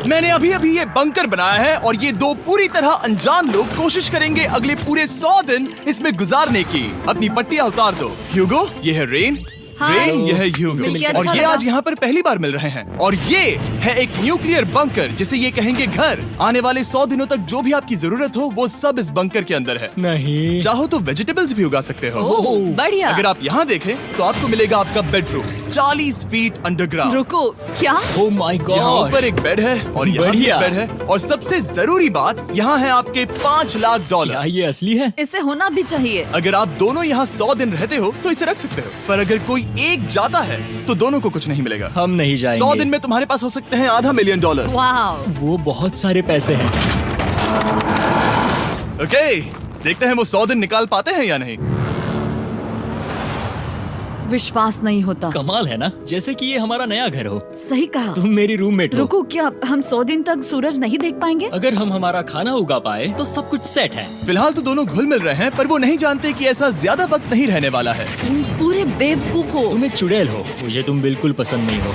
मैंने अभी अभी ये बंकर बनाया है और ये दो पूरी तरह अनजान लोग कोशिश करेंगे अगले पूरे 100 दिन इसमें गुजारने की। अपनी पट्टियां उतार दो। ह्यूगो, ये है रेन। रेन, ये है ह्यूगो। और ये आज यहाँ पर पहली बार मिल रहे हैं। और ये है एक न्यूक्लियर बंकर जिसे ये कहेंगे घर। आने वाले 100 दिनों तक जो भी आपकी जरूरत हो वो सब इस बंकर के अंदर है। नहीं, चाहो तो वेजिटेबल्स भी उगा सकते हो। बढ़िया। अगर आप यहाँ देखें तो आपको मिलेगा आपका बेडरूम 40 फीट अंडरग्राउंड। रुको, क्या? ओह माय यहाँ गॉड। ऊपर एक बेड है और यहाँ भी बढ़िया। एक बेड है और सबसे जरूरी बात यहाँ है आपके $5 लाख। क्या ये असली है? इसे होना भी चाहिए। अगर आप दोनों यहाँ 100 दिन रहते हो तो इसे रख सकते हो, पर अगर कोई एक जाता है तो दोनों को कुछ नहीं मिलेगा। हम नहीं जाएंगे। 100 दिन में तुम्हारे पास हो सकते हैं $500 मिलियन। वाह, वो बहुत सारे पैसे हैं। ओके, देखते हैं वो 100 दिन निकाल पाते हैं या नहीं। विश्वास नहीं होता। कमाल है ना, जैसे कि ये हमारा नया घर हो। सही कहा। तुम मेरी रूममेट हो। रुको, क्या हम 100 दिन तक सूरज नहीं देख पाएंगे? अगर हम हमारा खाना उगा पाए तो सब कुछ सेट है। फिलहाल तो दोनों घुल मिल रहे हैं, पर वो नहीं जानते कि ऐसा ज्यादा वक्त नहीं रहने वाला है। तुम पूरे बेवकूफ हो। तुम एक चुड़ैल हो, मुझे तुम बिल्कुल पसंद नहीं हो।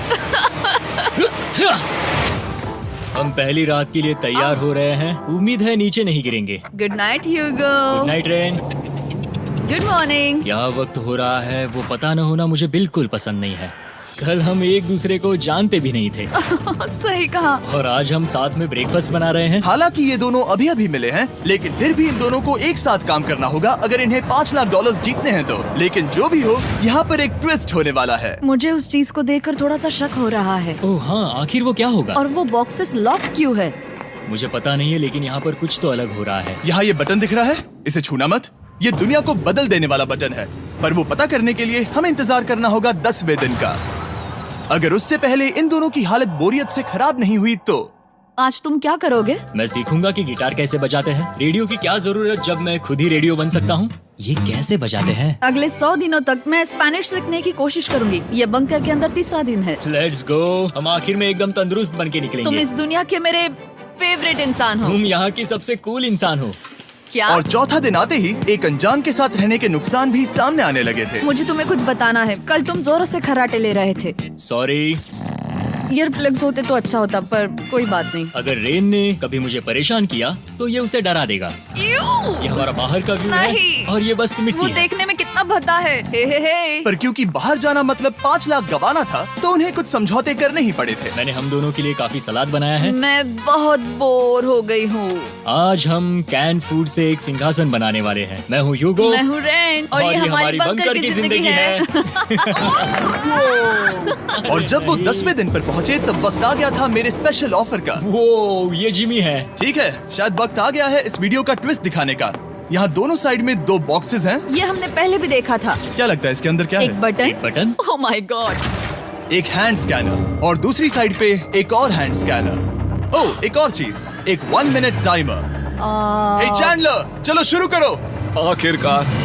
हम पहली रात के लिए तैयार हो रहे हैं। उम्मीद है नीचे नहीं गिरेंगे। Good night Hugo. Good night Ren. Good morning. क्या वक्त हो रहा है वो पता न होना मुझे बिल्कुल पसंद नहीं है। कल हम एक दूसरे को जानते भी नहीं थे सही कहा। और आज हम साथ में ब्रेकफास्ट बना रहे हैं। हालांकि ये दोनों अभी अभी मिले हैं, लेकिन फिर भी इन दोनों को एक साथ काम करना होगा अगर इन्हें $5 लाख जीतने हैं तो। लेकिन जो भी हो, यहाँ पर एक ट्विस्ट होने वाला है। मुझे उस चीज को देखकर थोड़ा सा शक हो रहा है। ओह हाँ, आखिर वो क्या होगा? और वो बॉक्सेस लॉक क्यों है? मुझे पता नहीं है, लेकिन यहाँ पर कुछ तो अलग हो रहा है। यहाँ ये बटन दिख रहा है, इसे छूना मत। ये दुनिया को बदल देने वाला बटन है, पर वो पता करने के लिए हमें इंतजार करना होगा 10वें दिन का। अगर उससे पहले इन दोनों की हालत बोरियत से खराब नहीं हुई तो आज तुम क्या करोगे? मैं सीखूंगा कि गिटार कैसे बजाते हैं। रेडियो की क्या जरूरत जब मैं खुद ही रेडियो बन सकता हूँ। ये कैसे बजाते हैं? अगले 100 दिनों तक मैं स्पेनिश सीखने की कोशिश करूंगी। ये बंकर के अंदर तीसरा दिन है। Let's go. हम आखिर में एकदम तंदुरुस्त बन के तुम निकलेंगे। इस दुनिया के मेरे फेवरेट इंसान हो। तुम यहाँ की सबसे कूल इंसान हो। क्या? और चौथा दिन आते ही एक अनजान के साथ रहने के नुकसान भी सामने आने लगे थे। मुझे तुम्हें कुछ बताना है। कल तुम जोरों से खर्राटे ले रहे थे। सॉरी। ईयर प्लग्स होते तो अच्छा होता, पर कोई बात नहीं। अगर रेन ने कभी मुझे परेशान किया तो ये उसे डरा देगा। ये हमारा बाहर का व्यू है नहीं। और ये बस वो मिट्टी है। देखने में कितना भद्दा है। हे। पर क्योंकि बाहर जाना मतलब 5 लाख गंवाना था, तो उन्हें कुछ समझौते करने ही पड़े थे। मैंने हम दोनों के लिए काफी सलाद बनाया है। मैं बहुत बोर हो गई हूँ। आज हम कैन फूड से एक सिंहासन बनाने वाले हैं। मैं हूँ ह्यूगो। मैं हूँ रेन और ये हमारी बंकर की जिंदगी है। और जब वो 10वें दिन पर पहुँचे तब वक्त आ गया था मेरे स्पेशल ऑफर का। वो ये जिमी है। ठीक है, शायद वक्त आ गया है इस वीडियो का ट्विस्ट दिखाने का। यहाँ दोनों साइड में 2 बॉक्सेस हैं। ये हमने पहले भी देखा था। क्या लगता है इसके अंदर क्या एक है? Button. Button. Oh my God. एक हैंड स्कैनर और दूसरी साइड पे एक और हैंड स्कैनर। ओह, एक और चीज, एक 1 मिनट टाइमर। हे चैंडलर, चलो शुरू करो। आखिरकार।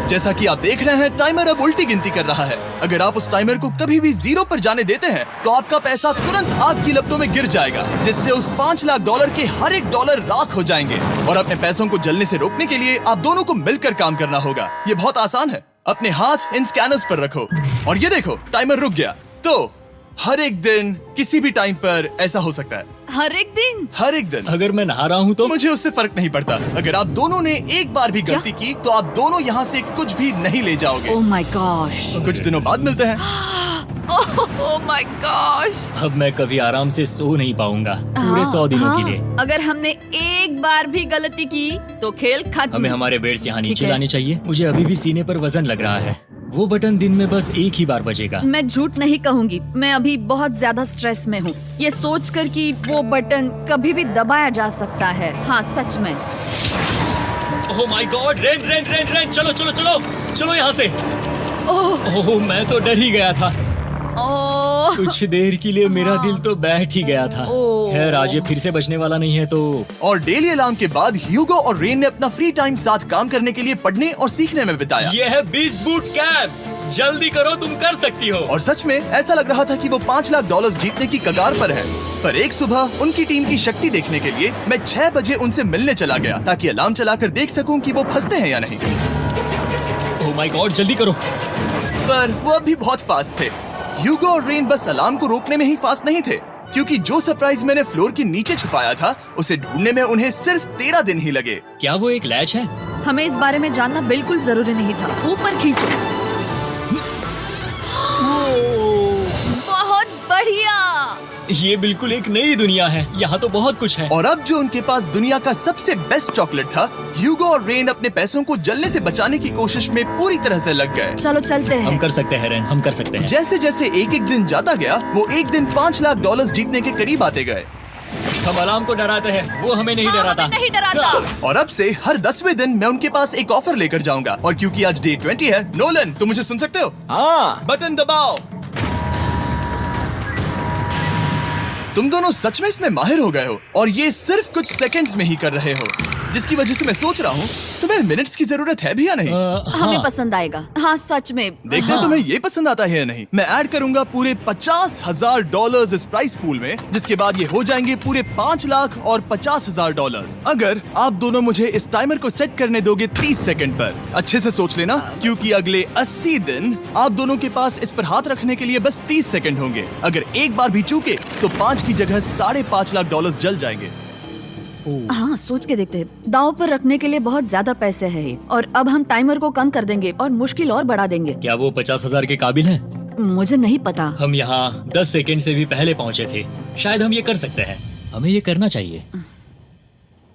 जैसा कि आप देख रहे हैं, टाइमर अब उल्टी गिनती कर रहा है। अगर आप उस टाइमर को कभी भी 0 पर जाने देते हैं तो आपका पैसा तुरंत आग की लपटों में गिर जाएगा, जिससे उस $5 लाख के हर एक डॉलर राख हो जाएंगे। और अपने पैसों को जलने से रोकने के लिए आप दोनों को मिलकर काम करना होगा। ये बहुत आसान है। अपने हाथ इन स्कैनर्स पर रखो और ये देखो, टाइमर रुक गया। तो हर एक दिन किसी भी टाइम पर ऐसा हो सकता है। हर एक दिन? हर एक दिन। अगर मैं नहा रहा हूँ तो मुझे उससे फर्क नहीं पड़ता। अगर आप दोनों ने एक बार भी गलती की तो आप दोनों यहाँ से कुछ भी नहीं ले जाओगे। Oh my gosh. कुछ दिनों बाद मिलते हैं। Oh my gosh. अब मैं कभी आराम से सो नहीं पाऊंगा पूरे 100 दिनों के लिए। अगर हमने एक बार भी गलती की तो खेल खत्म। हमें हमारे बेड्स यहाँ ठीक नीचे है। लाने चाहिए। मुझे अभी भी सीने पर वजन लग रहा है। वो बटन दिन में बस एक ही बार बजेगा। मैं झूठ नहीं कहूँगी, मैं अभी बहुत ज्यादा स्ट्रेस में हूँ, ये सोचकर कि वो बटन कभी भी दबाया जा सकता है। हाँ सच में। ओह my God, rain rain rain rain, चलो चलो चलो चलो यहाँ से। ओह मैं तो डर ही गया था। ओह कुछ देर के लिए मेरा दिल तो बैठ ही गया था। ओह। खैर आज ये फिर से बजने वाला नहीं है तो। और डेली अलार्म के बाद ह्यूगो और रेन ने अपना फ्री टाइम साथ काम करने के लिए पढ़ने और सीखने में बिताया। ये है 20 बूट कैप। जल्दी करो, तुम कर सकती हो। और सच में ऐसा लग रहा था कि वो $5 लाख जीतने की कगार पर है। पर एक सुबह उनकी टीम की शक्ति देखने के लिए मैं 6 बजे उनसे मिलने चला गया, ताकि अलार्म चलाकर देख सकूं कि वो फंसते हैं या नहीं। ओह माय गॉड, जल्दी करो। पर वो अब भी बहुत फास्ट थे। ह्यूगो और रेन बस अलार्म को रोकने में ही फास्ट नहीं थे, क्योंकि जो सरप्राइज मैंने फ्लोर के नीचे छुपाया था उसे ढूंढने में उन्हें सिर्फ 13 दिन ही लगे। क्या वो एक लैच है? हमें इस बारे में जानना बिल्कुल जरूरी नहीं था। ऊपर खींचो। बहुत बढ़िया। ये बिल्कुल एक नई दुनिया है। यहाँ तो बहुत कुछ है। और अब जो उनके पास दुनिया का सबसे बेस्ट चॉकलेट था, ह्यूगो और रेन अपने पैसों को जलने से बचाने की कोशिश में पूरी तरह से लग गए। चलो चलते हैं। हम कर सकते हैं रेन, हम कर सकते हैं। जैसे जैसे एक एक दिन जाता गया, वो एक दिन $5 लाख जीतने के करीब आते गए। हम अलार्म को डराते हैं, वो हमें नहीं हाँ, डराता। हमें नहीं डराता। और अब से हर 10वें दिन मैं उनके पास एक ऑफर लेकर जाऊंगा। और क्योंकि आज डे 20 है, नोलन तुम मुझे सुन सकते हो? हाँ। बटन दबाओ। तुम दोनों सच में इसमें माहिर हो गए हो और ये सिर्फ कुछ सेकंड्स में ही कर रहे हो, जिसकी वजह से मैं सोच रहा हूँ तुम्हें मिनट्स की जरूरत है भी या नहीं। हमें पसंद आएगा। हाँ सच में। देखते हैं तुम्हें ये पसंद आता है या नहीं। मैं ऐड करूंगा पूरे $50,000 इस प्राइस पूल में, जिसके बाद ये हो जाएंगे पूरे $5 लाख और $50,000 अगर आप दोनों मुझे इस टाइमर को सेट करने दोगे 30 सेकंड पर। अच्छे से सोच लेना, क्योंकि अगले 80 दिन आप दोनों के पास इस पर हाथ रखने के लिए बस 30 सेकंड होंगे। अगर एक बार भी चूके तो 5 की जगह $5.5 लाख जल जाएंगे। हाँ सोच के देखते हैं। दांव पर रखने के लिए बहुत ज्यादा पैसे हैं और अब हम टाइमर को कम कर देंगे और मुश्किल और बढ़ा देंगे। क्या वो 50,000 के काबिल हैं? मुझे नहीं पता। हम यहाँ 10 सेकंड से भी पहले पहुँचे थे। शायद हम ये कर सकते हैं। हमें ये करना चाहिए।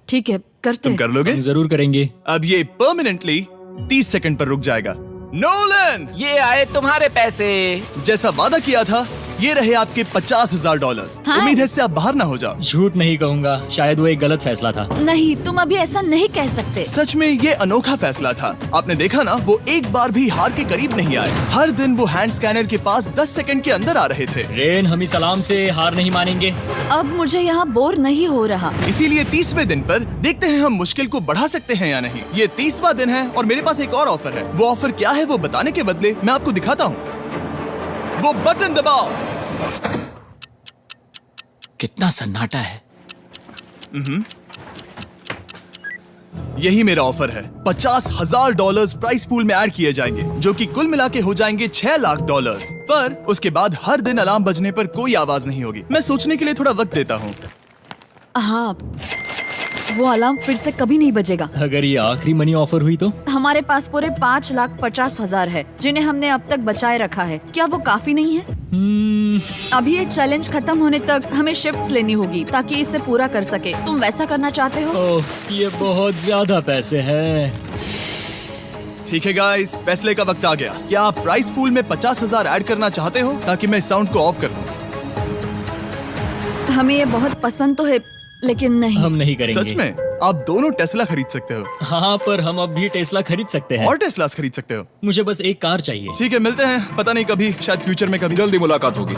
ठीक है करते तुम हैं। कर लोगे? हम जरूर करेंगे। अब ये परमानेंटली 30 सेकंड पर रुक जाएगा। नोलन, ये आए तुम्हारे पैसे। जैसा वादा किया था, ये रहे आपके $50,000। हाँ। उम्मीद है इससे आप बाहर ना हो जाओ। झूठ नहीं कहूँगा, शायद वो एक गलत फैसला था। नहीं तुम अभी ऐसा नहीं कह सकते। सच में ये अनोखा फैसला था। आपने देखा ना, वो एक बार भी हार के करीब नहीं आए। हर दिन वो हैंड स्कैनर के पास 10 सेकंड के अंदर आ रहे थे। रेन, हम इस अलार्म से हार नहीं मानेंगे। अब मुझे यहाँ बोर नहीं हो रहा। इसीलिए 30वें दिन पर देखते हैं हम मुश्किल को बढ़ा सकते हैं या नहीं। ये 30वां दिन है और मेरे पास एक और ऑफर है। वो ऑफर क्या है वो बताने के बदले मैं आपको दिखाता हूँ। वो बटन दबाओ। कितना सन्नाटा है। यही मेरा ऑफर है। $50,000 प्राइस पूल में ऐड किए जाएंगे, जो कि कुल मिला के हो जाएंगे $6 लाख। पर उसके बाद हर दिन अलार्म बजने पर कोई आवाज नहीं होगी। मैं सोचने के लिए थोड़ा वक्त देता हूँ। हाँ वो अलार्म फिर से कभी नहीं बजेगा। अगर ये आखिरी मनी ऑफर हुई तो? हमारे पास पूरे $5,50,000 है, जिन्हें हमने अब तक बचाए रखा है। क्या वो काफी नहीं है? अभी ये चैलेंज खत्म होने तक हमें शिफ्ट्स लेनी होगी ताकि इसे पूरा कर सके। तुम वैसा करना चाहते हो? ओह, ये बहुत ज्यादा पैसे हैं। ठीक है गाइस, फैसले का वक्त आ गया। क्या आप प्राइस पूल में 50,000 ऐड करना चाहते हो ताकि मैं साउंड को ऑफ कर दूं? हमें ये बहुत पसंद तो है, लेकिन नहीं। हम नहीं करेंगे। सच में? आप दोनों टेस्ला खरीद सकते हो। हाँ, पर हम अब भी टेस्ला खरीद सकते हैं। और टेस्लास खरीद सकते हो। मुझे बस एक कार चाहिए। ठीक है, मिलते हैं। पता नहीं कभी, शायद फ्यूचर में कभी। जल्दी मुलाकात होगी।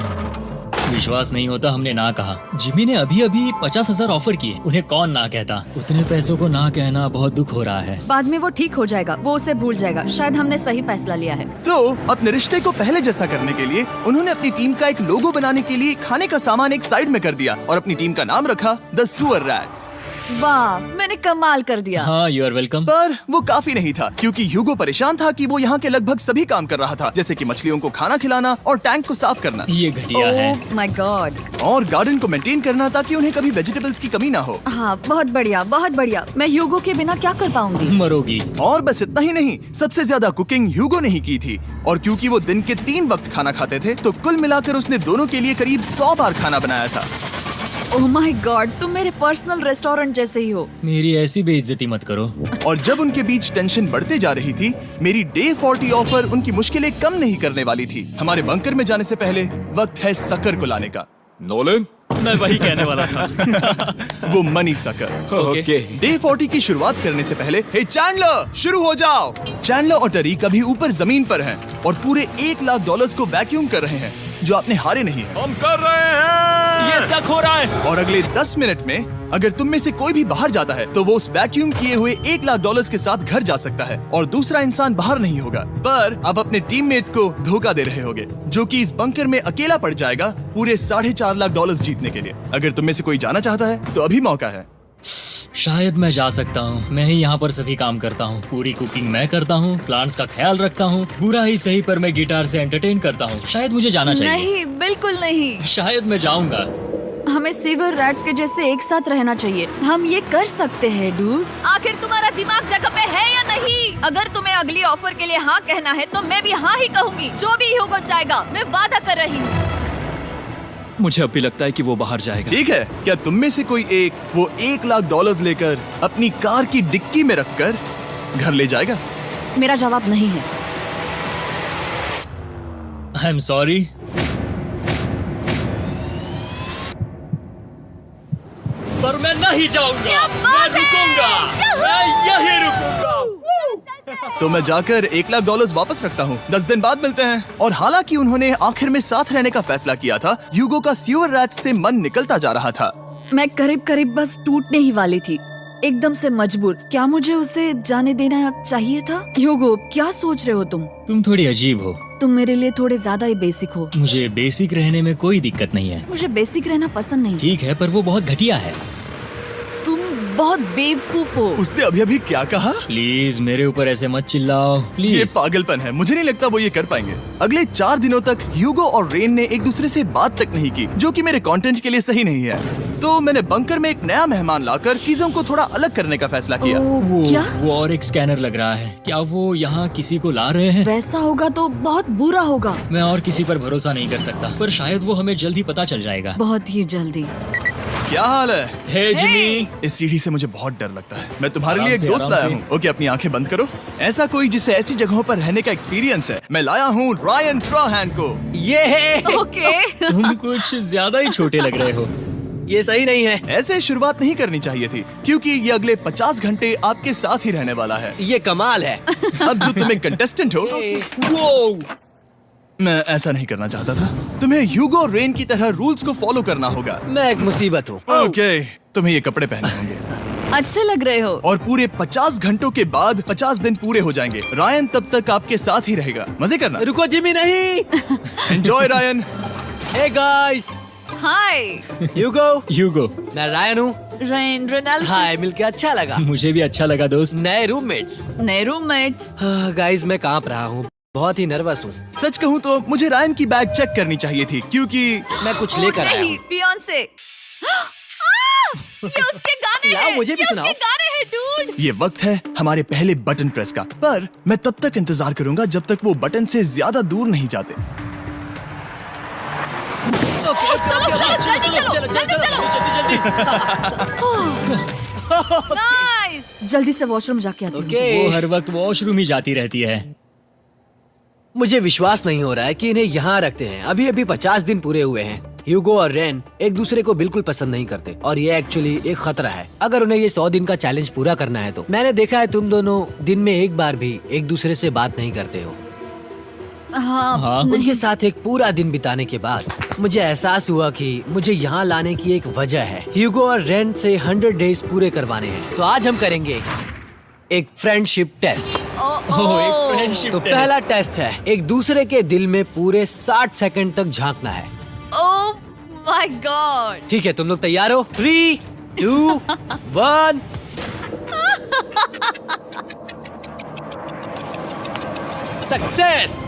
विश्वास नहीं होता हमने ना कहा। जिमी ने अभी अभी 50,000 ऑफर किए। उन्हें कौन ना कहता। उतने पैसों को ना कहना बहुत दुख हो रहा है। बाद में वो ठीक हो जाएगा, वो उसे भूल जाएगा। शायद हमने सही फैसला लिया है। तो अपने रिश्ते को पहले जैसा करने के लिए उन्होंने अपनी टीम का एक लोगो बनाने के लिए खाने का सामान एक साइड में कर दिया और अपनी टीम का नाम रखा द सुअर रैट्स। वाह, मैंने कमाल कर दिया। हाँ, यू आर वेलकम। पर वो काफी नहीं था, क्योंकि ह्यूगो परेशान था कि वो यहाँ के लगभग सभी काम कर रहा था, जैसे कि मछलियों को खाना खिलाना और टैंक को साफ करना ये घटिया है। ओह माय गॉड। और गार्डन को मेंटेन करना ताकि उन्हें कभी वेजिटेबल्स की कमी ना हो। हाँ बहुत बढ़िया, बहुत बढ़िया। मैं ह्यूगो के बिना क्या कर पाऊंगी? मरोगी। और बस इतना ही नहीं, सबसे ज्यादा कुकिंग ह्यूगो ने ही की थी। और क्योंकि वो दिन के 3 वक्त खाना खाते थे, तो कुल मिलाकर उसने दोनों के लिए करीब 100 बार खाना बनाया था। ओह माय गॉड, तुम मेरे पर्सनल रेस्टोरेंट जैसे ही हो। मेरी ऐसी बेइज्जती मत करो। और जब उनके बीच टेंशन बढ़ते जा रही थी, मेरी डे 40 ऑफर उनकी मुश्किलें कम नहीं करने वाली थी। हमारे बंकर में जाने से पहले वक्त है सकर को लाने का। नोलन, मैं वही कहने वाला था। वो मनी सकर। ओके। डे 40 की शुरुआत करने से पहले, हे चैंडलर, शुरू हो जाओ। चैंडलर और टरी कभी ऊपर जमीन पर हैं और पूरे $1 लाख को वैक्यूम कर रहे हैं, जो आपने हारे नहीं है। हम कर रहे हैं। ये शक हो रहा है। और अगले 10 मिनट में अगर तुम में से कोई भी बाहर जाता है, तो वो उस वैक्यूम किए हुए $1 लाख के साथ घर जा सकता है और दूसरा इंसान बाहर नहीं होगा। पर आप अपने टीममेट को धोखा दे रहे होगे, जो कि इस बंकर में अकेला पड़ जाएगा पूरे $4.5 लाख जीतने के लिए। अगर तुम में से कोई जाना चाहता है, तो अभी मौका है। शायद मैं जा सकता हूँ। मैं ही यहाँ पर सभी काम करता हूँ। पूरी कुकिंग मैं करता हूँ, प्लांट्स का ख्याल रखता हूँ। बुरा ही सही, पर मैं गिटार से एंटरटेन करता हूँ। शायद मुझे जाना चाहिए। नहीं, बिल्कुल नहीं। शायद मैं जाऊंगा। हमें सीवर रैट्स के जैसे एक साथ रहना चाहिए। हम ये कर सकते हैं डूड। आखिर तुम्हारा दिमाग जगह पे है या नहीं? अगर तुम्हें अगली ऑफर के लिए हाँ कहना है तो मैं भी हाँ ही कहूँगी। जो भी होगा जाएगा, मैं वादा कर रही हूँ। मुझे अब भी लगता है कि वो बाहर जाएगा। ठीक है, क्या तुम में से कोई एक वो $1,00,000 लेकर अपनी कार की डिक्की में रखकर घर ले जाएगा? मेरा जवाब नहीं है। I am sorry. पर मैं नहीं जाऊंगा, मैं रुकूंगा, मैं यही रुकूंगा। तो मैं जाकर $1,00,000 वापस रखता हूँ। 10 दिन बाद मिलते हैं। और हालांकि उन्होंने आखिर में साथ रहने का फैसला किया था, ह्यूगो का सीवर रैट्स से मन निकलता जा रहा था। मैं करीब करीब बस टूटने ही वाली थी, एकदम से मजबूर। क्या मुझे उसे जाने देना चाहिए था? ह्यूगो, क्या सोच रहे हो तुम? तुम थोड़ी अजीब हो। तुम मेरे लिए थोड़े ज्यादा ही बेसिक हो। मुझे बेसिक रहने में कोई दिक्कत नहीं है। मुझे बेसिक रहना पसंद नहीं। ठीक है, पर वो बहुत घटिया है। तुम बहुत बेवकूफ हो। उसने अभी अभी क्या कहा? प्लीज मेरे ऊपर ऐसे मत चिल्लाओ, ये प्लीज। पागलपन है। मुझे नहीं लगता वो ये कर पाएंगे। अगले 4 दिनों तक ह्यूगो और रेन ने एक दूसरे से बात तक नहीं की, जो कि मेरे कंटेंट के लिए सही नहीं है। तो मैंने बंकर में एक नया मेहमान लाकर चीजों को थोड़ा अलग करने का फैसला किया। क्या? वो और एक स्कैनर लग रहा है। क्या वो यहाँ किसी को ला रहे हैं? वैसा होगा तो बहुत बुरा होगा। मैं और किसी पर भरोसा नहीं कर सकता, पर शायद वो हमें जल्द ही पता चल जाएगा। बहुत ही जल्दी। क्या हाल है? हे जिमी। इस सीढ़ी से मुझे बहुत डर लगता है। मैं तुम्हारे आराम लिए एक से, दोस्त आराम लाया से। हूँ। ओके, अपनी आंखें बंद करो। ऐसा कोई जिसे ऐसी जगहों पर रहने का एक्सपीरियंस है। मैं लाया हूँ रायन ट्राहैन को। ओके। तुम कुछ ज्यादा ही छोटे लग रहे हो। ये सही नहीं है। ऐसे शुरुआत नहीं करनी चाहिए थी, क्योंकि ये अगले 50 घंटे आपके साथ ही रहने वाला है। ये कमाल है। अब जो तुम एक कंटेस्टेंट हो, वो मैं ऐसा नहीं करना चाहता था। तुम्हें ह्यूगो और रेन की तरह रूल्स को फॉलो करना होगा। मैं एक मुसीबत हूँ। ओके, तुम्हें ये कपड़े पहनने होंगे। अच्छे लग रहे हो। और पूरे 50 घंटों के बाद 50 दिन पूरे हो जाएंगे। रायन तब तक आपके साथ ही रहेगा। मजे करना। रुको जिमी, नहीं। Enjoy Ryan. हे गाइस, हाय ह्यूगो, मैं रायन हूँ। Rain Reynold. हाय, मिलके अच्छा लगा। मुझे भी अच्छा लगा दोस्त। नए रूममेट्स। नए रूममेट्स। गाइस, मैं कांप रहा हूँ, बहुत ही नर्वस हूँ। सच कहूँ तो मुझे रायन की बैग चेक करनी चाहिए थी, क्योंकि मैं कुछ लेकर आया नहीं, हूँ। बियॉन्से। ये उसके गाने लाओ, हैं। मुझे भी ये सुनाओ। उसके गाने हैं डूड। ये वक्त है हमारे पहले बटन प्रेस का। पर मैं तब तक इंतजार करूंगा जब तक वो बटन से ज्यादा दूर नहीं जाते। चलो जल्दी नाइस। जल्दी से वॉशरूम जाके आती हूँ। वो हर वक्त वॉशरूम ही जाती रहती है। मुझे विश्वास नहीं हो रहा है कि इन्हें यहाँ रखते हैं। अभी अभी 50 दिन पूरे हुए हैं। ह्यूगो और रेन एक दूसरे को बिल्कुल पसंद नहीं करते और ये एक्चुअली एक खतरा है। अगर उन्हें ये 100 दिन का चैलेंज पूरा करना है तो। मैंने देखा है तुम दोनों दिन में एक बार भी एक दूसरे से बात नहीं करते हो। हाँ। उनके साथ एक पूरा दिन बिताने के बाद मुझे एहसास हुआ कि मुझे यहाँ लाने की एक वजह है। ह्यूगो और रेन से 100 डेज पूरे करवाने हैं। तो आज हम करेंगे एक फ्रेंडशिप टेस्ट। एक फ्रेंडशिप तो पहला टेस्ट है, एक दूसरे के दिल में पूरे 60 सेकंड तक झांकना है। ओह माय गॉड। ठीक है, तुम लोग तैयार हो? 3, 2, 1। सक्सेस।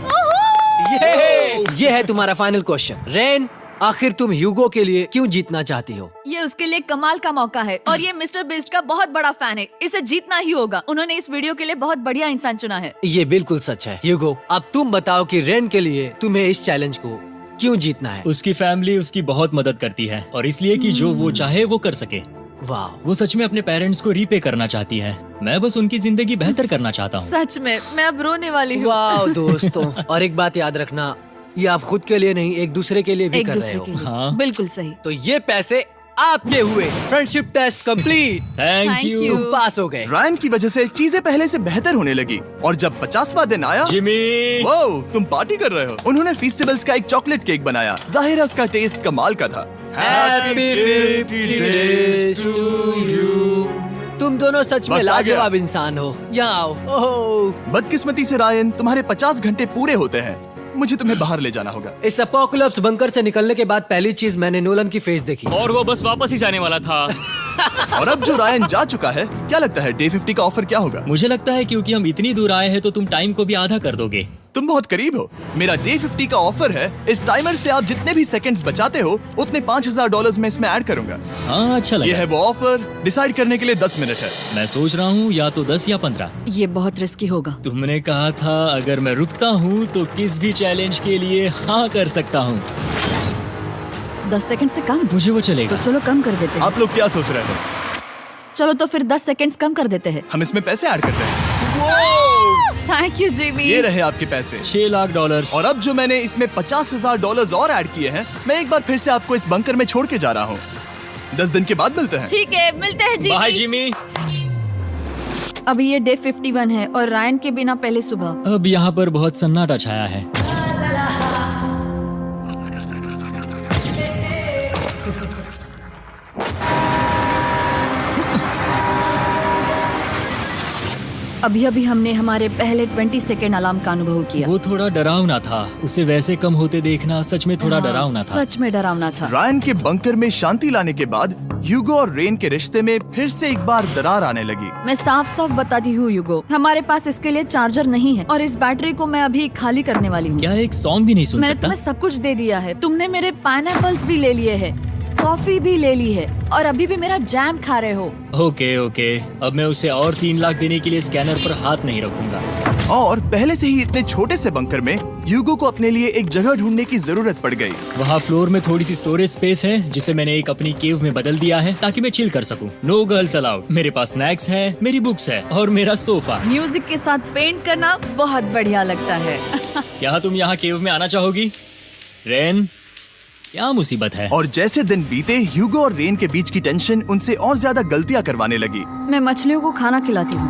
ये है तुम्हारा फाइनल क्वेश्चन। रेन, आखिर तुम ह्यूगो के लिए क्यों जीतना चाहती हो? ये उसके लिए कमाल का मौका है और ये मिस्टर बीस्ट का बहुत बड़ा फैन है। इसे जीतना ही होगा। उन्होंने इस वीडियो के लिए बहुत बढ़िया इंसान चुना है। ये बिल्कुल सच है। ह्यूगो, अब तुम बताओ कि रेन के लिए तुम्हें इस चैलेंज को क्यों जीतना है? उसकी फैमिली उसकी बहुत मदद करती है और इसलिए कि जो वो चाहे वो कर सके। वाह, वो सच में अपने पेरेंट्स को रीपे करना चाहती है। मैं बस उनकी जिंदगी बेहतर करना चाहता हूँ। सच में मैं अब रोने वाली हूँ। वाह दोस्तों। और एक बात याद रखना, ये आप खुद के लिए नहीं, एक दूसरे के लिए भी एक कर रहे दूसरे हो। के लिए। हाँ। बिल्कुल सही। तो ये पैसे आपके हुए। Friendship test complete. Thank Thank you you। तुम पास हो गए। रायन की वजह से चीजें पहले से बेहतर होने लगी। और जब 50वां दिन आया, जिमी। वो तुम पार्टी कर रहे हो। उन्होंने फीस्टेबल्स का एक चॉकलेट केक बनाया। जाहिर है उसका टेस्ट कमाल का था। Happy 50 days to you। तुम दोनों सच में वक्त आ गया। लाजवाब इंसान हो। यहाँ आओ। ओह, बदकिस्मती से रायन, तुम्हारे 50 घंटे पूरे होते हैं। मुझे तुम्हें बाहर ले जाना होगा। इस अपोकलिप्स बंकर से निकलने के बाद पहली चीज मैंने नोलन की फेस देखी। और वो बस वापस ही जाने वाला था। और अब जो रायन जा चुका है, क्या लगता है डे 50 का ऑफर क्या होगा? मुझे लगता है क्योंकि हम इतनी दूर आए हैं तो तुम टाइम को भी आधा कर दोगे। तुम बहुत करीब हो। मेरा डे 50 का ऑफर है। इस टाइमर से आप जितने भी सेकंड्स बचाते हो उतने $5000 में इसमें ऐड करूंगा। हाँ अच्छा ये लगा। है वो ऑफर। डिसाइड करने के लिए 10 मिनट है। मैं सोच रहा हूँ या तो 10 या 15। ये बहुत रिस्की होगा। तुमने कहा था अगर मैं रुकता हूँ तो किस भी चैलेंज के लिए हाँ कर सकता हूँ। 10 सेकंड से कम? मुझे वो तो चलेगा। चलो कम कर देते हैं। आप लोग क्या सोच रहे हैं? चलो तो फिर 10 सेकंड्स कम कर देते हैं। हम इसमें पैसे ऐड करते हैं। Thank you Jimmy. ये रहे आपके पैसे। $6 लाख। और अब जो मैंने इसमें $50,000 और ऐड किए हैं, मैं एक बार फिर से आपको इस बंकर में छोड़ के जा रहा हूँ। 10 दिन के बाद मिलते हैं। ठीक है, मिलते हैं बाय जिमी। जिमी। अभी ये डे 51 है और रायन के बिना पहले सुबह। अब यहाँ पर बहुत सन्नाटा छाया है। अभी अभी हमने हमारे पहले 20 सेकेंड अलार्म का अनुभव किया। वो थोड़ा डरावना था। उसे वैसे कम होते देखना सच में थोड़ा हाँ, डरावना था। सच में डरावना था। रायन के बंकर में शांति लाने के बाद ह्यूगो और रेन के रिश्ते में फिर से एक बार दरार आने लगी। मैं साफ साफ बताती हूँ यूगो, हमारे पास इसके लिए चार्जर नहीं है और इस बैटरी को मैं अभी खाली करने वाली हूँ। क्या एक सॉन्ग भी नहीं सुन मैंने सकता? तुम्हें सब कुछ दे दिया है। तुमने मेरे पाइनएप्पल्स भी ले लिए हैं, कॉफी भी ले ली है और अभी भी मेरा जैम खा रहे हो। ओके ओके, अब मैं उसे और 3 लाख देने के लिए स्कैनर पर हाथ नहीं रखूंगा। और पहले से ही इतने छोटे से बंकर में ह्यूगो को अपने लिए एक जगह ढूंढने की जरूरत पड़ गई। वहाँ फ्लोर में थोड़ी सी स्टोरेज स्पेस है जिसे मैंने एक अपनी केव में बदल दिया है ताकि मैं चिल कर सकूं। No girls allowed. मेरे पास स्नैक्स है, मेरी बुक्स है और मेरा सोफा। म्यूजिक के साथ पेंट करना बहुत बढ़िया लगता है। क्या तुम यहाँ केव में आना चाहोगी? रेन, क्या मुसीबत है? और जैसे दिन बीते, ह्यूगो और रेन के बीच की टेंशन उनसे और ज्यादा गलतियां करवाने लगी। मैं मछलियों को खाना खिलाती हूँ।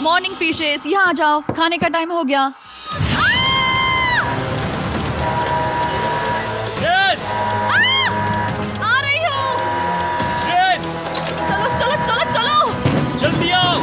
मॉर्निंग फिशेस, यहाँ आ जाओ, खाने का टाइम हो गया। आ रही हूँ। चलो चलो चलो चलो। जल्दी आओ।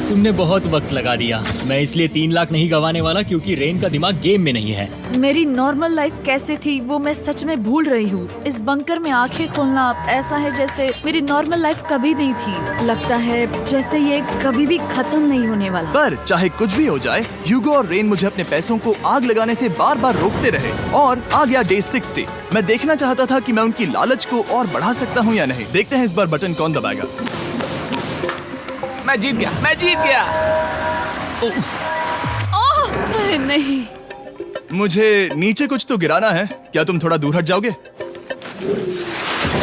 तुमने बहुत वक्त लगा दिया। मैं इसलिए 3 लाख नहीं गंवाने वाला क्योंकि रेन का दिमाग गेम में नहीं है। मेरी नॉर्मल लाइफ कैसे थी वो मैं सच में भूल रही हूँ। इस बंकर में आंखें खोलना ऐसा है जैसे मेरी नॉर्मल लाइफ कभी नहीं थी। लगता है जैसे ये कभी भी खत्म नहीं होने वाला। पर चाहे कुछ भी हो जाए, ह्यूगो और रेन मुझे अपने पैसों को आग लगाने से बार बार रोकते रहे। और आ गया डे 60। मैं देखना चाहता था कि मैं उनकी लालच को और बढ़ा सकता हूँ या नहीं। देखते हैं इस बार बटन कौन दबाएगा। मैं जीत गया, मैं जीत गया। ओह, अरे नहीं। मुझे नीचे कुछ तो गिराना है। क्या तुम थोड़ा दूर हट जाओगे?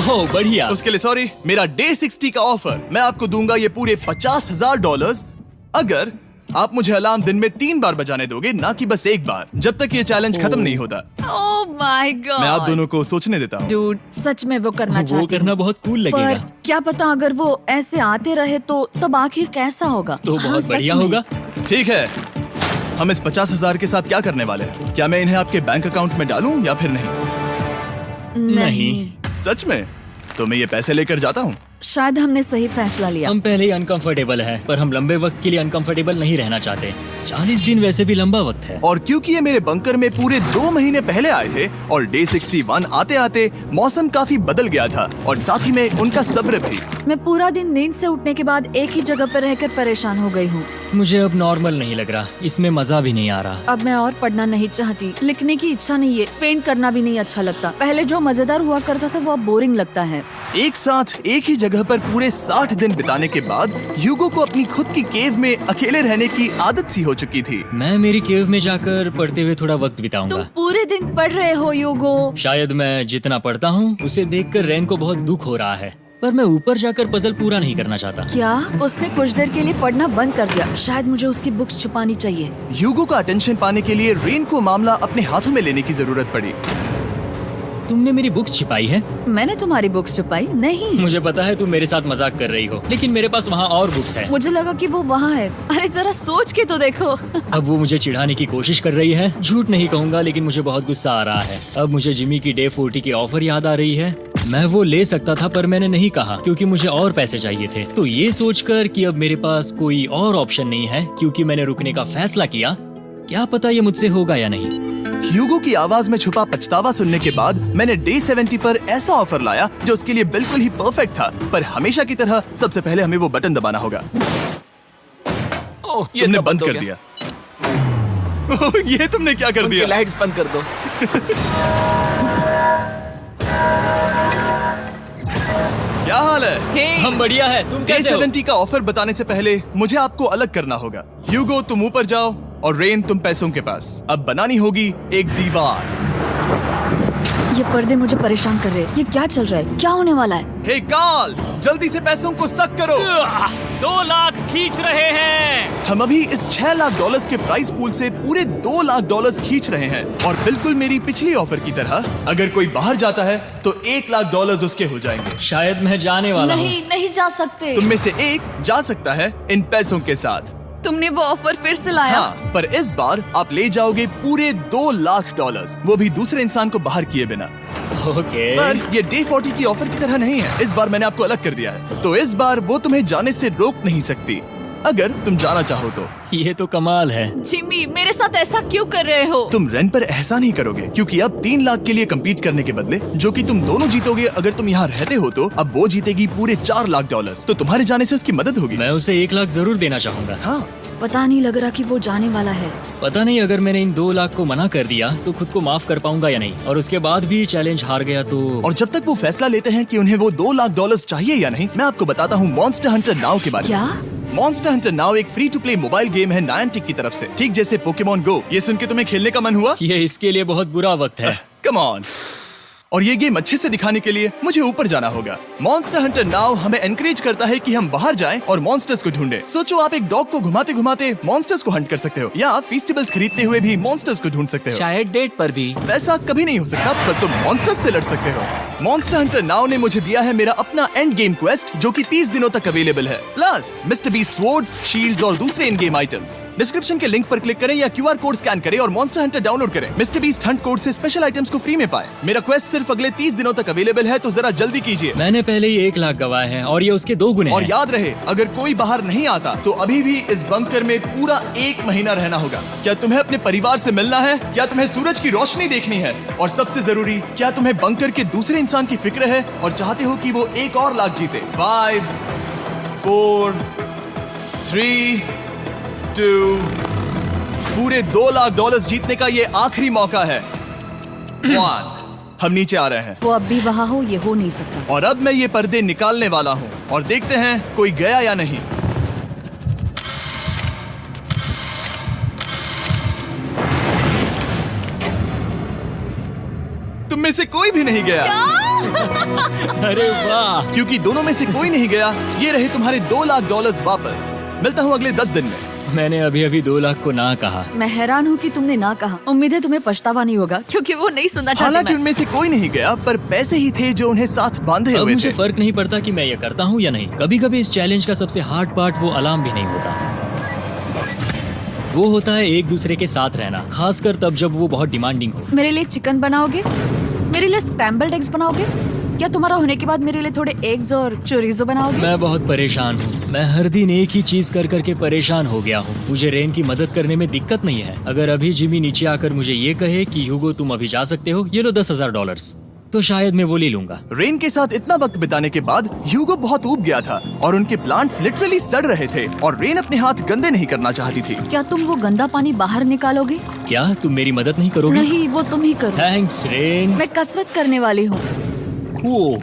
ओह बढ़िया। उसके लिए सॉरी। मेरा डे 60 का ऑफर, मैं आपको दूंगा ये पूरे $50,000 अगर आप मुझे अलार्म दिन में 3 बार बजाने दोगे, ना कि बस एक बार, जब तक ये चैलेंज खत्म नहीं होता। ओह माय गॉड। मैं आप दोनों को सोचने देता हूँ। डूड, सच में वो करना चाहती वो करना हूँ। बहुत कूल लगेगा। पर क्या पता अगर वो ऐसे आते रहे तो तब आखिर कैसा होगा? तो हाँ, बहुत सच बढ़िया में। होगा। ठीक है, हम इस 50,000 के साथ क्या करने वाले हैं? क्या मैं इन्हें आपके बैंक अकाउंट में डालूं या फिर नहीं? नहीं। सच में? तो मैं ये पैसे लेकर जाता हूँ। शायद हमने सही फैसला लिया। हम पहले ही अनकंफर्टेबल हैं, पर हम लंबे वक्त के लिए अनकंफर्टेबल नहीं रहना चाहते। 40 दिन वैसे भी लंबा वक्त है। और क्योंकि ये मेरे बंकर में पूरे 2 महीने पहले आए थे और डे 61 आते आते मौसम काफी बदल गया था और साथ ही में उनका सब्र भी। मैं पूरा दिन नींद से उठने के बाद एक ही जगह पर रहकर परेशान हो गई हूँ। मुझे अब नॉर्मल नहीं लग रहा, इसमें मजा भी नहीं आ रहा। अब मैं और पढ़ना नहीं चाहती, लिखने की इच्छा नहीं है, पेंट करना भी नहीं अच्छा लगता। पहले जो मजेदार हुआ करता था वो अब बोरिंग लगता है। एक साथ एक ही जगह पर पूरे 60 दिन बिताने के बाद ह्यूगो को अपनी खुद की केव में अकेले रहने की आदत सी हो चुकी थी। मैं मेरी केव में जाकर पढ़ते हुए थोड़ा वक्त तुम बिताऊंगा। पूरे दिन पढ़ रहे हो यूगो। शायद मैं जितना पढ़ता हूँ उसे देखकर रेन को बहुत दुख हो रहा है, पर मैं ऊपर जाकर पजल पूरा नहीं करना चाहता। क्या उसने कुछ देर के लिए पढ़ना बंद कर दिया? शायद मुझे उसकी बुक्स छुपानी चाहिए। ह्यूगो का अटेंशन पाने के लिए रेन को मामला अपने हाथों में लेने की जरूरत पड़ी। तुमने मेरी बुक्स छिपाई है? मैंने तुम्हारी बुक्स छुपाई नहीं। मुझे पता है तुम मेरे साथ मजाक कर रही हो, लेकिन मेरे पास वहाँ और बुक्स है। मुझे लगा कि वो वहाँ है। अरे जरा सोच के तो देखो। अब वो मुझे चिढ़ाने की कोशिश कर रही है। झूठ नहीं कहूंगा, लेकिन मुझे बहुत गुस्सा आ रहा है। अब मुझे जिमी की डे 40 की ऑफर याद आ रही है। मैं वो ले सकता था पर मैंने नहीं कहा क्योंकि मुझे और पैसे चाहिए थे। तो ये सोचकर कि अब मेरे पास कोई और ऑप्शन नहीं है क्योंकि मैंने रुकने का फैसला किया, क्या पता ये मुझसे होगा या नहीं। ह्यूगो की आवाज में छुपा पछतावा सुनने के बाद मैंने डे 70 पर ऐसा ऑफर लाया जो उसके लिए बिल्कुल ही परफेक्ट था। पर हमेशा की तरह सबसे पहले हमें वो बटन दबाना होगा। ओह, ये तुमने तो बंद हो कर गया। दिया। ओह, ये तुमने क्या कर उनकी दिया? लाइट्स बंद कर दो। क्या हाल है? हे, हम बढ़िया है, तुम डे कैसे हो? 70 का ऑफर बताने से पहले मुझे आपको अलग करना होगा। ह्यूगो तुम ऊपर जाओ और रेन तुम पैसों के पास। अब बनानी होगी एक दीवार। ये पर्दे मुझे परेशान कर रहे हैं। ये क्या चल रहा है? क्या होने वाला है? हे कार्ल, जल्दी से पैसों को सक करो। 2 लाख खींच रहे हैं। हम अभी इस $6 लाख के प्राइस पूल से पूरे $2 लाख खींच रहे हैं और बिल्कुल मेरी पिछली ऑफर की तरह अगर कोई बाहर जाता है तो $1 लाख उसके हो जाएंगे। शायद मैं जाने वाला हूँ। नहीं, नहीं जा सकते। तुम में से एक जा सकता है इन पैसों के साथ। तुमने वो ऑफर फिर से लाया? हाँ, पर इस बार आप ले जाओगे पूरे $2 लाख, वो भी दूसरे इंसान को बाहर किए बिना। ओके। पर ये डे 40 की ऑफर की तरह नहीं है। इस बार मैंने आपको अलग कर दिया है, तो इस बार वो तुम्हें जाने से रोक नहीं सकती अगर तुम जाना चाहो तो। ये तो कमाल है। जिमी, मेरे साथ ऐसा क्यों कर रहे हो? तुम रेंट पर एहसान ही करोगे क्योंकि अब 3 लाख के लिए कम्पीट करने के बदले जो कि तुम दोनों जीतोगे अगर तुम यहाँ रहते हो तो अब वो जीतेगी पूरे $4 लाख। तो तुम्हारे जाने से उसकी मदद होगी। मैं उसे 1 लाख जरूर देना चाहूंगा। हाँ, पता नहीं लग रहा कि वो जाने वाला है। पता नहीं अगर मैंने इन 2 लाख को मना कर दिया तो खुद को माफ कर पाऊंगा या नहीं, और उसके बाद भी चैलेंज हार गया तो। और जब तक वो फैसला लेते हैं कि उन्हें वो $2 लाख चाहिए या नहीं, मैं आपको बताता हूँ मॉन्स्टर हंटर नाउ के बारे में। क्या? मॉन्स्टर हंटर नाउ एक free to play mobile game है नायंटिक की तरफ से, ठीक जैसे पोकेमॉन गो। ये सुन के तुम्हें खेलने का मन हुआ? ये इसके लिए बहुत बुरा वक्त है। Come on. और ये गेम अच्छे से दिखाने के लिए मुझे ऊपर जाना होगा। मॉन्स्टर हंटर नाउ हमें एनकरेज करता है कि हम बाहर जाएं और मॉन्स्टर्स को ढूंढें। सोचो आप एक डॉग को घुमाते घुमाते मॉन्स्टर्स को हंट कर सकते हो या फेस्टिवल्स खरीदते हुए भी मॉन्स्टर्स को ढूंढ सकते हो। शायद डेट पर भी। वैसा कभी नहीं हो सकता, पर तुम मॉन्स्टर्स से लड़ सकते हो। मॉन्स्टर हंटर नाउ ने मुझे दिया है मेरा अपना एंड गेम क्वेस्ट जो कि 30 दिनों तक अवेलेबल है, plus Mister B swords, shields और दूसरे इन गेम आइटम्स। डिस्क्रिप्शन के लिंक पर क्लिक करें या QR कोड स्कैन करें और मॉन्स्टर हंटर डाउनलोड करें। मिस्टर बीस्ट हंट कोड से स्पेशल आइटम्स को फ्री में पाएं। मेरा क्वेस्ट सिर्फ अगले 30 दिनों तक अवेलेबल है, तो जरा जल्दी कीजिए। मैंने पहले ही 1 लाख गवाए हैं और ये उसके 2 गुने और हैं। याद रहे, अगर कोई बाहर नहीं आता तो अभी भी इस बंकर में पूरा 1 महीना रहना होगा। क्या तुम्हें अपने परिवार से मिलना है? क्या तुम्हें सूरज की रोशनी देखनी है? और सबसे जरूरी, क्या तुम्हें बंकर के दूसरे इंसान की फिक्र है और चाहते हो कि वो $1 और लाख जीते? 5, 4, 3, 2, पूरे $2 लाख जीतने का ये आखिरी मौका है। 1, हम नीचे आ रहे हैं वो अब भी वहाँ हो, ये हो नहीं सकता। और अब मैं ये पर्दे निकालने वाला हूँ और देखते हैं कोई गया या नहीं। तुम में से कोई भी नहीं गया। अरे वाह। क्योंकि दोनों में से कोई नहीं गया, ये रहे तुम्हारे $2 लाख वापस। मिलता हूँ अगले 10 दिन में। मैंने अभी अभी 2 लाख को ना कहा। मैं हैरान हूँ कि तुमने ना कहा। उम्मीद है तुम्हें पछतावा नहीं होगा क्योंकि वो नहीं सुनना चाहते। हालांकि मैं। उनमें से कोई नहीं गया, पर पैसे ही थे जो उन्हें साथ बांधे अब हुए मुझे थे। फर्क नहीं पड़ता कि मैं ये करता हूँ या नहीं। कभी कभी इस चैलेंज का सबसे हार्ड पार्ट वो अलार्म भी नहीं होता, वो होता है एक दूसरे के साथ रहना, खासकर तब जब वो बहुत डिमांडिंग हो। मेरे लिए चिकन बनाओगे? मेरे लिए स्क्रैम्बल्ड एग्स बनाओगे? क्या तुम्हारा होने के बाद मेरे लिए थोड़े एग्स और चोरिजो बनाओगे? मैं बहुत परेशान हूँ। मैं हर दिन एक ही चीज कर करके परेशान हो गया हूँ। मुझे रेन की मदद करने में दिक्कत नहीं है। अगर अभी जिमी नीचे आकर मुझे ये कहे कि ह्यूगो तुम अभी जा सकते हो, ये लो $10,000, तो शायद मैं वो ले लूंगा। रेन के साथ इतना वक्त बिताने के बाद ह्यूगो बहुत ऊब गया था और उनके प्लांट्स लिटरली सड़ रहे थे और रेन अपने हाथ गंदे नहीं करना चाहती थी। क्या तुम वो गंदा पानी बाहर निकालोगे? क्या तुम मेरी मदद नहीं करोगी? नहीं, वो तुम ही करो। Thanks rain. मैं कसरत करने वाली हूँ। ओ,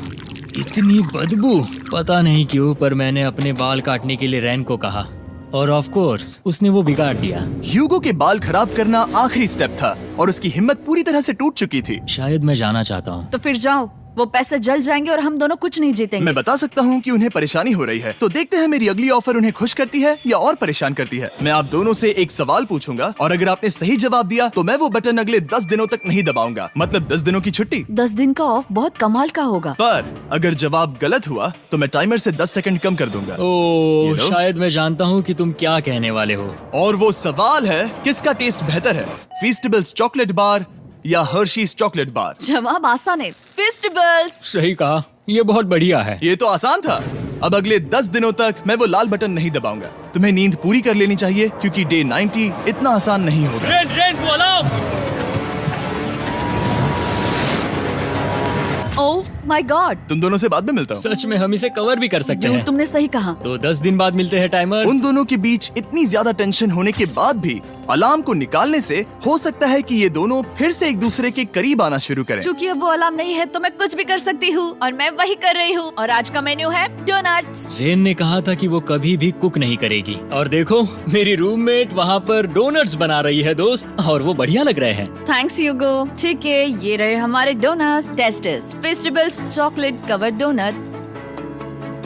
इतनी बदबू। पता नहीं क्यों, पर मैंने अपने बाल काटने के लिए रेन को कहा और ऑफ कोर्स उसने वो बिगाड़ दिया। ह्यूगो के बाल खराब करना आखिरी स्टेप था और उसकी हिम्मत पूरी तरह से टूट चुकी थी। शायद मैं जाना चाहता हूँ। तो फिर जाओ, वो पैसे जल जाएंगे और हम दोनों कुछ नहीं जीतेंगे। मैं बता सकता हूँ कि उन्हें परेशानी हो रही है, तो देखते हैं मेरी अगली ऑफर उन्हें खुश करती है या और परेशान करती है। मैं आप दोनों से एक सवाल पूछूंगा और अगर आपने सही जवाब दिया तो मैं वो बटन अगले 10 दिनों तक नहीं दबाऊंगा, मतलब 10 दिनों की छुट्टी। 10 दिन का ऑफ बहुत कमाल का होगा। पर अगर जवाब गलत हुआ तो मैं टाइमर से 10 सेकंड कम कर दूंगा। ओ, You know? शायद मैं जानता हूँ कि तुम क्या कहने वाले हो। और वो सवाल है, किसका टेस्ट बेहतर है, फेस्टिवल्स चॉकलेट बार या हर्शीज चॉकलेट बार? जवाब आसान है, फेस्टिवल्स। सही कहा, ये बहुत बढ़िया है। ये तो आसान था। अब अगले 10 दिनों तक मैं वो लाल बटन नहीं दबाऊंगा। तुम्हें नींद पूरी कर लेनी चाहिए क्योंकि डे 90 इतना आसान नहीं होगा। रेन वो अलार्म। ओह माय गॉड, तुम दोनों से बाद में मिलता हूँ। सच में हम इसे कवर भी कर सकते हैं। तुमने सही कहा। तो 10 दिन बाद मिलते हैं टाइमर। उन दोनों के बीच इतनी ज्यादा टेंशन होने के बाद भी अलार्म को निकालने से हो सकता है कि ये दोनों फिर से एक दूसरे के करीब आना शुरू करें। क्योंकि अब वो अलार्म नहीं है तो मैं कुछ भी कर सकती हूँ और मैं वही कर रही हूँ। और आज का मेन्यू है डोनट्स। रेन ने कहा था कि वो कभी भी कुक नहीं करेगी और देखो मेरी रूममेट वहाँ पर डोनट्स बना रही है दोस्त, और वो बढ़िया लग रहे हैं। Thanks Hugo. ठीक है, ये रहे हमारे donuts. Testers festivals chocolate covered donuts.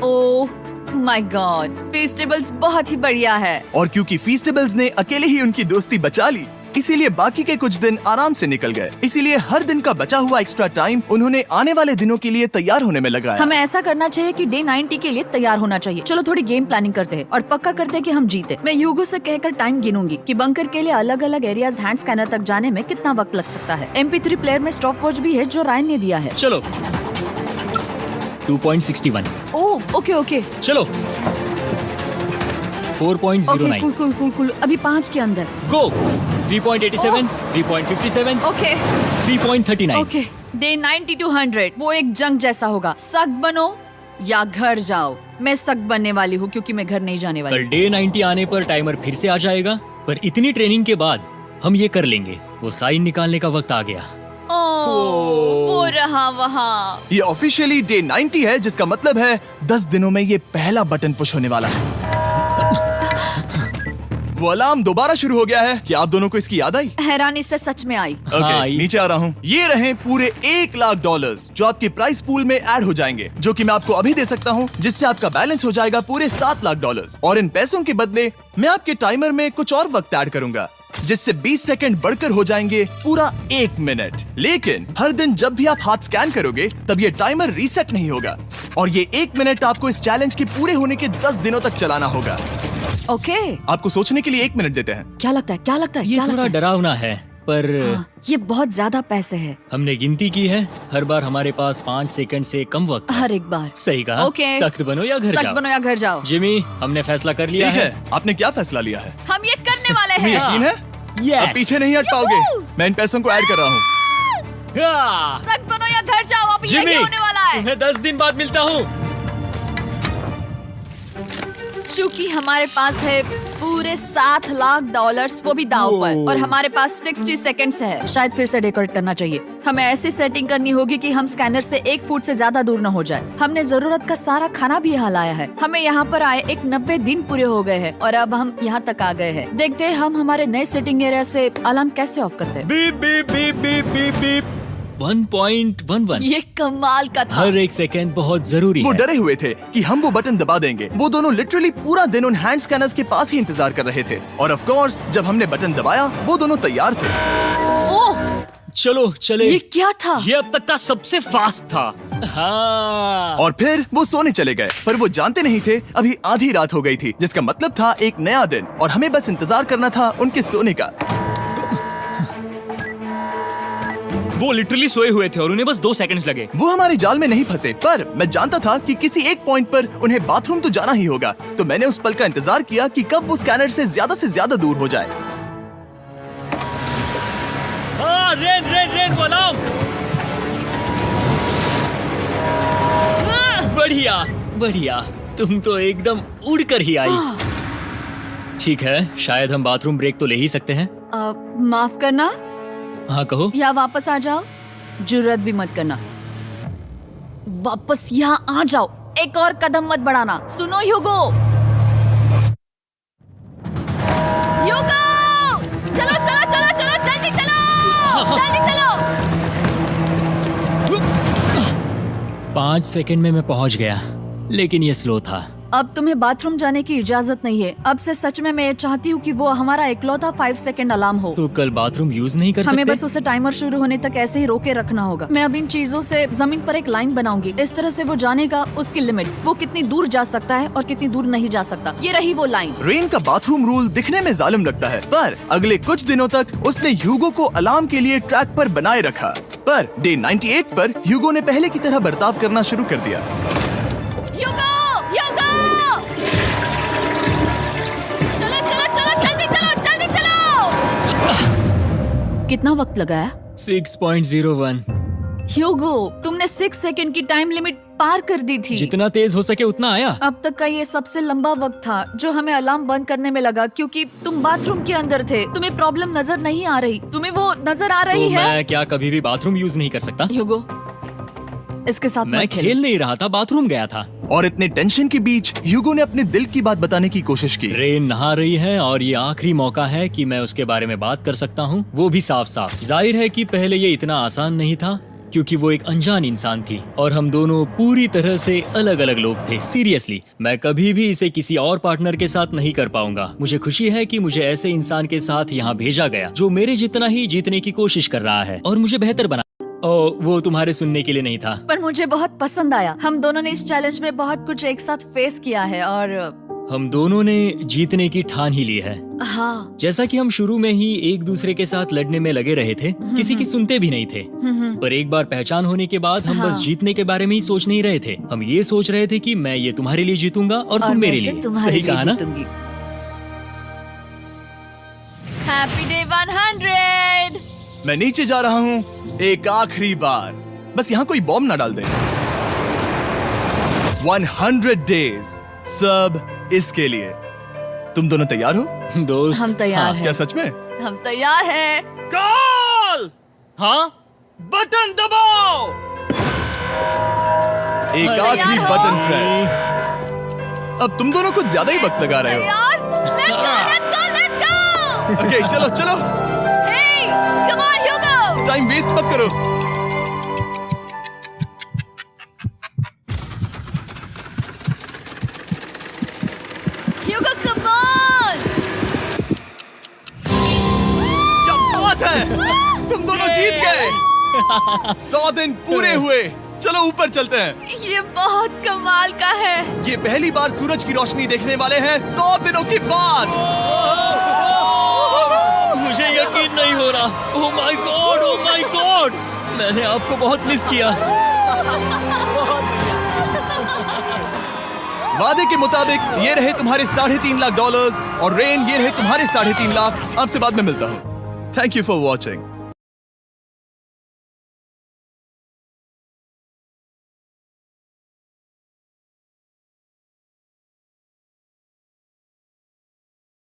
Oh my God, festivals बहुत ही बढ़िया है। और क्योंकि फीस्टेबल्स ने अकेले ही उनकी दोस्ती बचा ली, इसीलिए बाकी के कुछ दिन आराम से निकल गए। इसीलिए हर दिन का बचा हुआ एक्स्ट्रा टाइम उन्होंने आने वाले दिनों के लिए तैयार होने में लगाया। हमें ऐसा करना चाहिए कि डे 90 के लिए तैयार होना चाहिए। चलो थोड़ी गेम प्लानिंग करते हैं और पक्का करते हैं कि हम जीते। मैं ह्यूगो से कहकर टाइम गिनूंगी कि बंकर के लिए अलग अलग एरियाज हैंड स्कैनर तक जाने में कितना वक्त लग सकता है। MP3 प्लेयर में स्टॉप वॉच भी है जो रायन ने दिया है। चलो 2.61। ओह ओके ओके चलो 4.09। Okay cool cool cool cool. अभी 5 के अंदर। गो 3.87, 3.57, ओके 3.39। ओके। डे 90 to 100 वो एक जंग जैसा होगा। सख्त बनो या घर जाओ। मैं सख्त बनने वाली हूँ क्योंकि मैं घर नहीं जाने वाली। कल डे 90 आने पर टाइमर फिर से आ जाएगा, पर इतनी ट्रेनिंग के बाद हम ये कर लेंगे। वो साइन निकालने का वक्त आ गया। वो रहा वहाँ। ये ऑफिशियली डे 90 है, जिसका मतलब है 10 दिनों में ये पहला बटन पुश होने वाला है। वो अलार्म दोबारा शुरू हो गया है। क्या आप दोनों को इसकी याद आई? हैरानी से सच में आई। ओके, हाँ, नीचे आ रहा हूँ। ये रहे पूरे $1,00,000 जो आपके प्राइस पूल में ऐड हो जाएंगे, जो कि मैं आपको अभी दे सकता हूँ, जिससे आपका बैलेंस हो जाएगा पूरे $7,00,000। और इन पैसों के बदले मैं आपके टाइमर में कुछ और वक्त ऐड करूंगा, जिससे 20 सेकंड बढ़कर हो जाएंगे पूरा 1 मिनट। लेकिन हर दिन जब भी आप हाथ स्कैन करोगे तब ये टाइमर रीसेट नहीं होगा, और ये 1 मिनट आपको इस चैलेंज के पूरे होने के 10 दिनों तक चलाना होगा। ओके। आपको सोचने के लिए 1 मिनट देते हैं। क्या लगता है? क्या लगता है? ये क्या थोड़ा लगता है? डरावना है, पर हाँ, ये बहुत ज्यादा पैसे है हमने गिनती की है। हर बार हमारे पास 5 सेकंड से कम वक्त है। हर एक बार। सही कहा। ओके। सख्त बनो या घर सख्त जाओ। बनो या घर जाओ। जिमी, हमने फैसला कर लिया ठीक है। है, आपने क्या फैसला लिया है? हम ये करने वाले तुम्हें हैं। यकीन है? Yes. अब पीछे नहीं हट पाओगे। Yahoo! मैं इन पैसों को ऐड कर रहा हूँ। हाँ। सख्त बनो या घर जाओ। अब जिमी, यही होने वाला है। तुम्हें 10 दिन बाद मिलता हूँ। चूंकि हमारे पास है पूरे $7,00,000 वो भी दाव पर, और हमारे पास 60 सेकंड्स है। शायद फिर से डेकोरेट करना चाहिए। हमें ऐसी सेटिंग करनी होगी कि हम स्कैनर से 1 फुट से ज्यादा दूर न हो जाए। हमने जरूरत का सारा खाना भी यहाँ लाया है। हमें यहाँ पर आए 90 दिन पूरे हो गए हैं और अब हम यहाँ तक आ गए हैं। देखते हैं हम हमारे नए सेटिंग एरिया से अलार्म कैसे ऑफ करते हैं। Beep beep beep beep beep beep. 1.11। ये कमाल का था। हर एक सेकंड बहुत जरूरी वो है। डरे हुए थे कि हम वो बटन दबा देंगे। वो दोनों लिटरली पूरा दिन उन हैंड स्कैनर्स के पास ही इंतजार कर रहे थे, और ऑफ कोर्स जब हमने बटन दबाया वो दोनों तैयार थे। ओह, चलो चले। ये क्या था? ये अब तक का सबसे फास्ट था। हाँ। और फिर वो सोने चले गए, पर वो जानते नहीं थे अभी आधी रात हो गई थी, जिसका मतलब था एक नया दिन, और हमें बस इंतजार करना था उनके सोने का। वो लिटरली सोए हुए थे और उन्हें बस 2 सेकंड्स लगे। वो हमारे जाल में नहीं फंसे, पर मैं जानता था कि किसी एक पॉइंट पर उन्हें बाथरूम तो जाना ही होगा, तो मैंने उस पल का इंतजार किया कि कब वो स्कैनर से ज्यादा दूर हो जाए। हाँ, रेन रेन रेन वो अलार्म। बढ़िया बढ़िया, तुम तो एकदम उड़कर ही आई। ठीक है, शायद हम बाथरूम ब्रेक तो ले ही सकते हैं। माफ करना हाँ कहो। या वापस आ जाओ। जुर्रत भी मत करना। वापस यहाँ आ जाओ। एक और कदम मत बढ़ाना। सुनो ह्यूगो। ह्यूगो, चलो चलो चलो चलो, जल्दी चलो, जल्दी चलो। 5 सेकंड में मैं पहुंच गया, लेकिन ये स्लो था। अब तुम्हें बाथरूम जाने की इजाजत नहीं है। अब से सच में मैं चाहती हूँ कि वो हमारा इकलौता 5 सेकंड अलार्म हो। तो कल बाथरूम यूज नहीं कर हमें सकते? बस उसे टाइमर शुरू होने तक ऐसे ही रोके रखना होगा। मैं अब इन चीजों से जमीन पर एक लाइन बनाऊंगी। इस तरह से वो जानेगा उसकी लिमिट्स, वो कितनी दूर जा सकता है और कितनी दूर नहीं जा सकता। ये रही वो लाइन। रेन का बाथरूम रूल दिखने में जालिम लगता है, पर अगले कुछ दिनों तक उसने ह्यूगो को अलार्म के लिए ट्रैक पर बनाए रखा। पर डे 98 पर ह्यूगो ने पहले की तरह बर्ताव करना शुरू कर दिया। ह्यूगो, ह्यूगो! कितना वक्त लगाया? 6.01। ह्यूगो, तुमने 6 सेकंड की टाइम लिमिट पार कर दी थी। जितना तेज हो सके उतना आया। अब तक का ये सबसे लंबा वक्त था जो हमें अलार्म बंद करने में लगा, क्योंकि तुम बाथरूम के अंदर थे। तुम्हें प्रॉब्लम नजर नहीं आ रही। तुम्हें वो नजर आ रही तो है? मैं क्या कभी भी बाथरूम यूज नहीं कर सकता? ह्यूगो, इसके साथ मैं मत खेलो। खेल नहीं रहा था, बाथरूम गया था। और इतने टेंशन के बीच ह्यूगो ने अपने दिल की बात बताने की कोशिश की। रेन नहा रही है और ये आखिरी मौका है कि मैं उसके बारे में बात कर सकता हूँ, वो भी साफ साफ। जाहिर है कि पहले ये इतना आसान नहीं था क्योंकि वो एक अनजान इंसान थी और हम दोनों पूरी तरह से अलग अलग लोग थे। सीरियसली, मैं कभी भी इसे किसी और पार्टनर के साथ नहीं कर पाऊंगा। मुझे खुशी है कि मुझे ऐसे इंसान के साथ यहाँ भेजा गया जो मेरे जितना ही जीतने की कोशिश कर रहा है और मुझे बेहतर बना। ओ, वो तुम्हारे सुनने के लिए नहीं था। पर मुझे बहुत पसंद आया। हम दोनों ने इस चैलेंज में बहुत कुछ एक साथ फेस किया है और हम दोनों ने जीतने की ठान ही ली है। हाँ। जैसा कि हम शुरू में ही एक दूसरे के साथ लड़ने में लगे रहे थे, किसी की सुनते भी नहीं थे। पर एक बार पहचान होने के बाद हम बस हाँ। जीतने के बारे में ही सोच नहीं रहे थे। हम ये सोच रहे थे कि मैं ये तुम्हारे लिए जीतूंगा और तुम मेरे लिए। सही कहा ना? Happy day 100। मैं नीचे जा रहा हूँ एक आखिरी बार, बस यहाँ कोई बॉम्ब ना डाल दे। 100 डेज, सब इसके लिए। तुम दोनों तैयार हो? दोस्त, हम तैयार हाँ, हैं। क्या सच में? हम तैयार हैं। कॉल। हाँ, बटन दबाओ। एक अरे आखिरी यार हो। Button press. अब तुम दोनों कुछ ज्यादा ही वक्त लगा रहे हो। तैयार? Let's go, let's go, let's go! Okay, चलो चलो, Hey, come on, Hugo! Time waste मत करो। Hugo, come on! क्या बात है, तुम दोनों जीत गए। 100 दिन पूरे हुए। चलो ऊपर चलते हैं। ये बहुत कमाल का है। ये पहली बार सूरज की रोशनी देखने वाले हैं 100 दिनों के बाद। मुझे यकीन नहीं हो रहा। ओह my God, oh my God, मैंने आपको बहुत मिस किया। वादे के मुताबिक ये रहे तुम्हारे $3.5 लाख और रेन ये रहे तुम्हारे 3.5 लाख। आपसे बाद में मिलता हूँ। Thank you for watching.